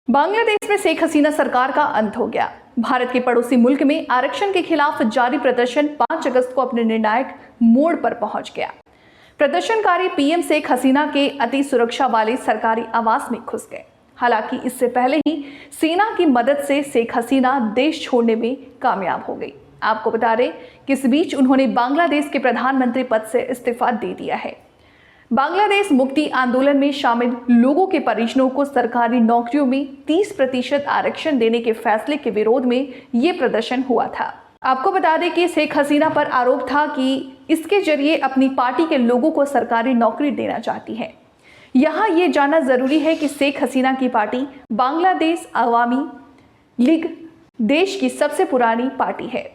बांग्लादेश में शेख हसीना सरकार का अंत हो गया। भारत के पड़ोसी मुल्क में आरक्षण के खिलाफ जारी प्रदर्शन 5 अगस्त को अपने निर्णायक मोड़ पर पहुंच गया। प्रदर्शनकारी पीएम शेख हसीना के अति सुरक्षा वाले सरकारी आवास में घुस गए। हालांकि इससे पहले ही सेना की मदद से शेख हसीना देश छोड़ने में कामयाब हो गई। आपको बता दें कि इस बीच उन्होंने बांग्लादेश के प्रधानमंत्री पद से इस्तीफा दे दिया है। बांग्लादेश मुक्ति आंदोलन में शामिल लोगों के परिजनों को सरकारी नौकरियों में 30% आरक्षण देने के फैसले के विरोध में ये प्रदर्शन हुआ था। आपको बता दें कि शेख हसीना पर आरोप था कि इसके जरिए अपनी पार्टी के लोगों को सरकारी नौकरी देना चाहती है। यहाँ ये जानना जरूरी है कि शेख हसीना की पार्टी बांग्लादेश अवामी लीग देश की सबसे पुरानी पार्टी है।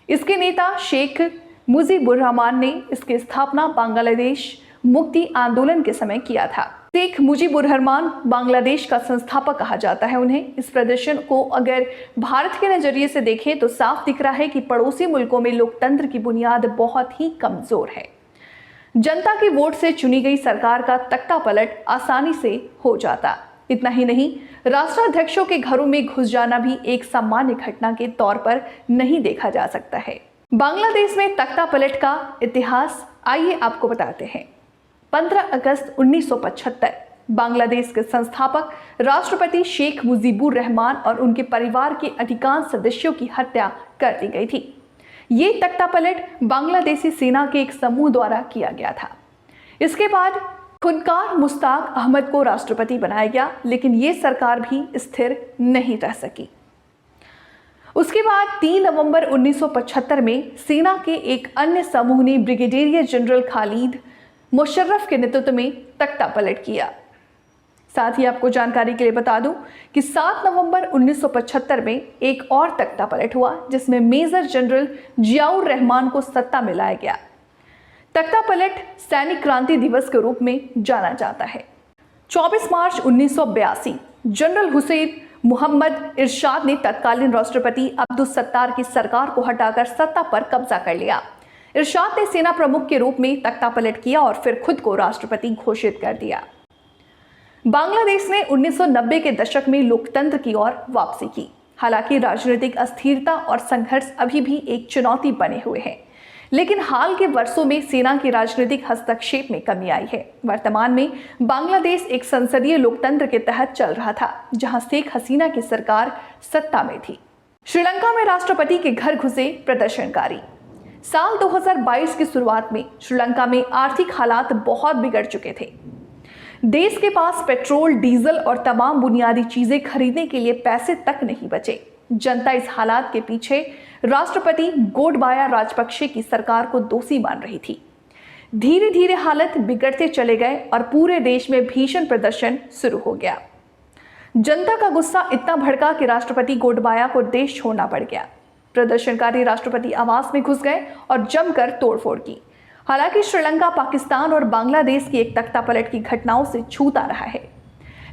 इसके नेता शेख मुजीबुर रहमान ने इसकी स्थापना बांग्लादेश मुक्ति आंदोलन के समय किया था। शेख मुजीबुर रहमान बांग्लादेश का संस्थापक कहा जाता है उन्हें। इस प्रदर्शन को अगर भारत के नजरिए से देखें तो साफ दिख रहा है कि पड़ोसी मुल्कों में लोकतंत्र की बुनियाद बहुत ही कमजोर है। जनता के वोट से चुनी गई सरकार का तख्ता पलट आसानी से हो जाता। इतना ही नहीं, राष्ट्राध्यक्षों के घरों में घुस जाना भी एक सामान्य घटना के तौर पर नहीं देखा जा सकता है। बांग्लादेश में तख्ता पलट का इतिहास आइए आपको बताते हैं। 15 अगस्त 1975 बांग्लादेश के संस्थापक राष्ट्रपति शेख मुजीबुर रहमान और उनके परिवार के अधिकांश सदस्यों की हत्या कर दी गई थी। ये तख्ता पलट बांग्लादेशी सेना के एक समूह द्वारा किया गया था। इसके बाद खुदकार मुश्ताक अहमद को राष्ट्रपति बनाया गया, लेकिन ये सरकार भी स्थिर नहीं रह सकी। उसके बाद 3 नवंबर 1975 में सेना के एक अन्य समूह ने ब्रिगेडियर जनरल खालिद मुशर्रफ के नेतृत्व में तख्ता पलट किया। साथ ही आपको जानकारी के लिए बता दूं कि 7 नवंबर 1975 में एक और तख्ता पलट हुआ, जिसमें मेजर जनरल जियाउर रहमान को सत्ता में लाया गया। तख्ता पलट सैनिक क्रांति दिवस के रूप में जाना जाता है। 24 मार्च 1982 जनरल हुसैन मोहम्मद इरशाद ने तत्कालीन राष्ट्रपति अब्दुल सत्तार की सरकार को हटाकर सत्ता पर कब्जा कर लिया। इरशाद ने सेना प्रमुख के रूप में तख्ता पलट किया और फिर खुद को राष्ट्रपति घोषित कर दिया। बांग्लादेश ने 1990 के दशक में लोकतंत्र की ओर वापसी की। हालांकि राजनीतिक अस्थिरता और संघर्ष अभी भी एक चुनौती बने हुए हैं, लेकिन हाल के वर्षों में सेना के राजनीतिक हस्तक्षेप में कमी आई है। वर्तमान में बांग्लादेश एक संसदीय लोकतंत्र के तहत चल रहा था, जहां शेख हसीना की सरकार सत्ता में थी। श्रीलंका में राष्ट्रपति के घर घुसे प्रदर्शनकारी। साल 2022 की शुरुआत में श्रीलंका में आर्थिक हालात बहुत बिगड़ चुके थे। देश के पास पेट्रोल, डीजल और तमाम बुनियादी चीजें खरीदने के लिए पैसे तक नहीं बचे। जनता इस हालात के पीछे राष्ट्रपति गोटबाया राजपक्षे की सरकार को दोषी मान रही थी। धीरे धीरे हालत बिगड़ते चले गए और पूरे देश में भीषण प्रदर्शन शुरू हो गया। जनता का गुस्सा इतना भड़का कि राष्ट्रपति गोटबाया को देश छोड़ना पड़ गया। प्रदर्शनकारी राष्ट्रपति आवास में घुस गए और जमकर तोड़फोड़ की। हालांकि श्रीलंका पाकिस्तान और बांग्लादेश की एक तख्ता पलट की घटनाओं से छूता रहा है,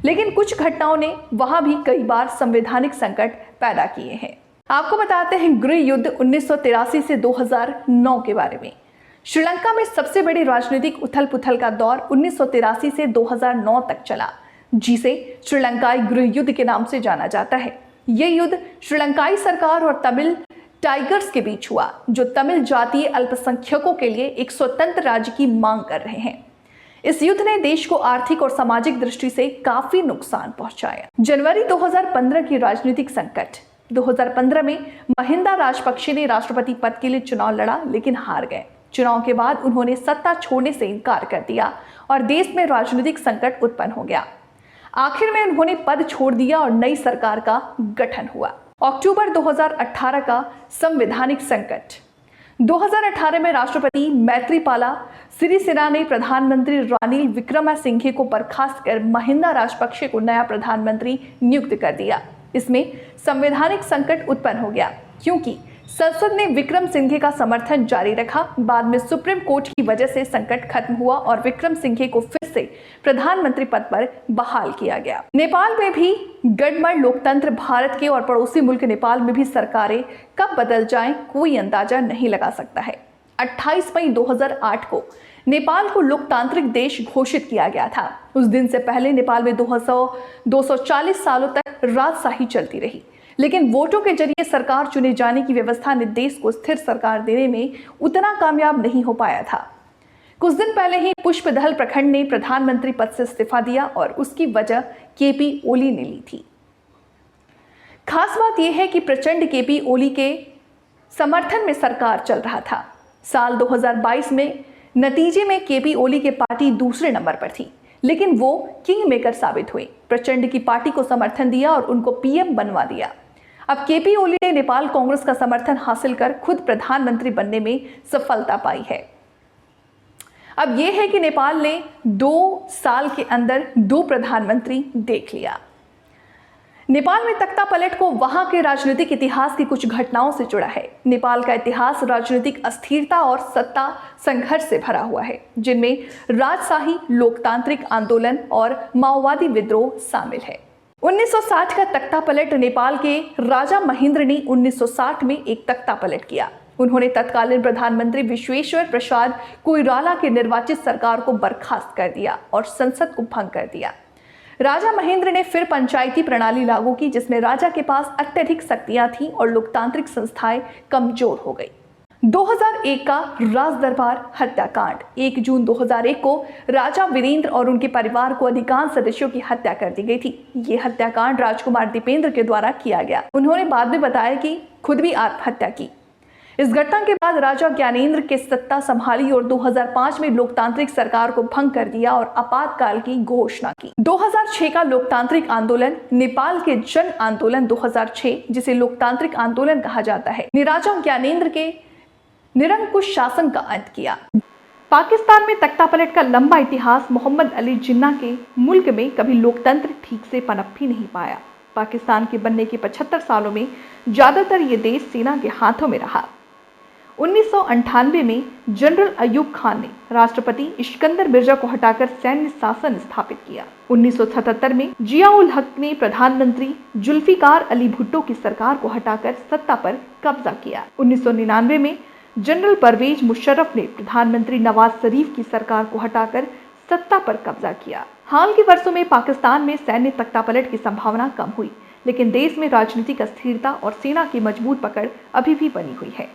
लेकिन कुछ घटनाओं ने वहां भी कई बार संवैधानिक संकट पैदा किए हैं। आपको बताते हैं गृह युद्ध 1983 से 2009 के बारे में। श्रीलंका में सबसे बड़ी राजनीतिक उथल पुथल का दौर 1983 से 2009 तक चला, जिसे श्रीलंकाई गृह युद्ध के नाम से जाना जाता है। यह युद्ध श्रीलंकाई सरकार और तमिल टाइगर्स के बीच हुआ, जो तमिल जातीय अल्पसंख्यकों के लिए एक स्वतंत्र राज्य की मांग कर रहे हैं। इस युद्ध ने देश को आर्थिक और सामाजिक दृष्टि से काफी नुकसान पहुंचाया। जनवरी 2015 की राजनीतिक संकट। 2015 में महिंदा राजपक्षे ने राष्ट्रपति पद के लिए चुनाव लड़ा, लेकिन हार गए। चुनाव के बाद उन्होंने सत्ता छोड़ने से इनकार कर दिया और देश में राजनीतिक संकट उत्पन्न हो गया। आखिर में उन्होंने पद छोड़ दिया और नई सरकार का गठन हुआ। अक्टूबर 2018 का संवैधानिक संकट। 2018 में राष्ट्रपति मैत्रीपाला सिरिसेना ने प्रधानमंत्री रानिल विक्रमसिंघे को बर्खास्त कर महिंदा राजपक्षे को नया प्रधानमंत्री नियुक्त कर दिया। इसमें संवैधानिक संकट उत्पन्न हो गया, क्योंकि संसद ने विक्रमसिंघे का समर्थन जारी रखा। बाद में सुप्रीम कोर्ट की वजह से संकट खत्म हुआ और विक्रमसिंघे को फिर से प्रधानमंत्री पद पर बहाल किया गया। नेपाल में भी गड़बड़ लोकतंत्र। भारत के और पड़ोसी मुल्क नेपाल में भी सरकारें कब बदल जाएं, कोई अंदाजा नहीं लगा सकता है। 28 मई 2008 को नेपाल को लोकतांत्रिक देश घोषित किया गया था। उस दिन से पहले नेपाल में 240 सालों तक राजशाही चलती रही, लेकिन वोटों के जरिए सरकार चुने जाने की व्यवस्था ने देश को स्थिर सरकार देने में उतना कामयाब नहीं हो पाया था। कुछ दिन पहले ही पुष्पदहल प्रखंड ने प्रधानमंत्री पद से इस्तीफा दिया और उसकी वजह केपी ओली ने ली थी। खास बात यह है कि प्रचंड केपी ओली के समर्थन में सरकार चल रहा था। साल 2022 में नतीजे में केपी ओली की पार्टी दूसरे नंबर पर थी, लेकिन वो किंग मेकर साबित हुए। प्रचंड की पार्टी को समर्थन दिया और उनको पीएम बनवा दिया। अब केपी ओली ने नेपाल कांग्रेस का समर्थन हासिल कर खुद प्रधानमंत्री बनने में सफलता पाई है। अब यह है कि नेपाल ने 2 साल के अंदर 2 प्रधानमंत्री देख लिया। नेपाल में तख्ता पलट को वहां के राजनीतिक इतिहास की कुछ घटनाओं से जुड़ा है। नेपाल का इतिहास राजनीतिक अस्थिरता और सत्ता संघर्ष से भरा हुआ है, जिनमें राजशाही, लोकतांत्रिक आंदोलन और माओवादी विद्रोह शामिल है। 1960 का तख्ता पलट नेपाल के राजा महेंद्र ने 1960 में एक तख्ता पलट किया। उन्होंने तत्कालीन प्रधानमंत्री विश्वेश्वर प्रसाद कोइराला की निर्वाचित सरकार को बर्खास्त कर दिया और संसद को भंग कर दिया। राजा महेंद्र ने फिर पंचायती प्रणाली लागू की, जिसमें राजा के पास अत्यधिक शक्तियां थीं और लोकतांत्रिक संस्थाएं कमजोर हो गई। 2001 का राज दरबार हत्याकांड। 1 जून 2001 को राजा वीरेंद्र और उनके परिवार को अधिकांश सदस्यों की हत्या कर दी गई थी। ये हत्याकांड राजकुमार दीपेंद्र के द्वारा किया गया। उन्होंने बाद में बताया कि खुद भी आत्महत्या की। इस घटना के बाद राजा ज्ञानेंद्र के सत्ता संभाली और 2005 में लोकतांत्रिक सरकार को भंग कर दिया और आपातकाल की घोषणा की। 2006 का लोकतांत्रिक आंदोलन, नेपाल के जन आंदोलन 2006, जिसे लोकतांत्रिक आंदोलन कहा जाता है, ने राजा ज्ञानेंद्र के निरंकुश शासन का अंत किया। पाकिस्तान में तख्ता पलट का लंबा इतिहास। मोहम्मद अली जिन्ना के मुल्क में कभी लोकतंत्र ठीक से पनप ही नहीं पाया। पाकिस्तान के बनने के 75 सालों में ज्यादातर ये देश सेना के हाथों में रहा। 1998 में जनरल अयूब खान ने राष्ट्रपति इस्कंदर मिर्जा को हटाकर सैन्य शासन स्थापित किया। 1977 में जियाउल हक ने प्रधानमंत्री जुल्फिकार अली भुट्टो की सरकार को हटाकर सत्ता पर कब्जा किया। 1999 में जनरल परवेज मुशर्रफ ने प्रधानमंत्री नवाज शरीफ की सरकार को हटाकर सत्ता पर कब्जा किया। हाल के वर्षों में पाकिस्तान में सैन्य तख्तापलट की संभावना कम हुई, लेकिन देश में राजनीतिक अस्थिरता और सेना की मजबूत पकड़ अभी भी बनी हुई है।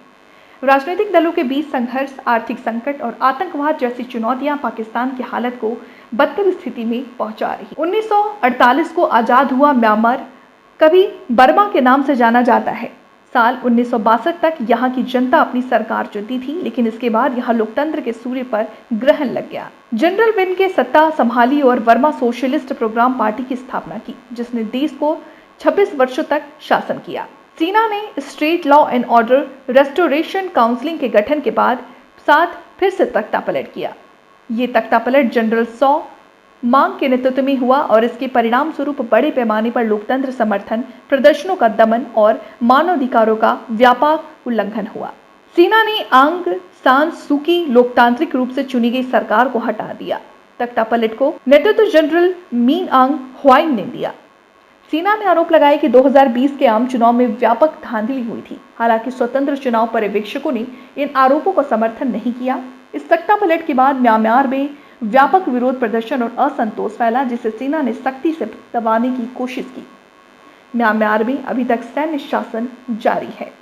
राजनीतिक दलों के बीच संघर्ष, आर्थिक संकट और आतंकवाद जैसी चुनौतियां पाकिस्तान की हालत को बदतर स्थिति में पहुंचा रही। 1948 को आजाद हुआ म्यांमार कभी बर्मा के नाम से जाना जाता है। साल 1962 तक यहाँ की जनता अपनी सरकार चुनती थी, लेकिन इसके बाद यहाँ लोकतंत्र के सूर्य पर ग्रहण लग गया। जनरल विन के सत्ता संभाली और वर्मा सोशलिस्ट प्रोग्राम पार्टी की स्थापना की, जिसने देश को 26 वर्षों तक शासन किया। सेना ने state law and order restoration council के गठन के बाद फिर से तख्तापलट किया। ये तख्तापलट जनरल सौ मांग के नेतृत्व में हुआ और इसके परिणाम स्वरूप बड़े पैमाने पर लोकतंत्र समर्थन, प्रदर्शनों का दमन और मानवाधिकारों का व्यापक उल्लंघन हुआ। सेना ने आंग सान सूकी लोकतांत्रिक रूप से चुनी गई सरकार को हटा दिया। तख्तापलट को नेतृत्व जनरल मीन आंग ह्वाइंग ने दिया। सेना ने आरोप लगाया कि 2020 के आम चुनाव में व्यापक धांधली हुई थी। हालांकि स्वतंत्र चुनाव पर्यवेक्षकों ने इन आरोपों का समर्थन नहीं किया। इस तख्तापलट के बाद म्यांमार में व्यापक विरोध प्रदर्शन और असंतोष फैला, जिसे सेना ने सख्ती से दबाने की कोशिश की। म्यांमार में अभी तक सैन्य शासन जारी है।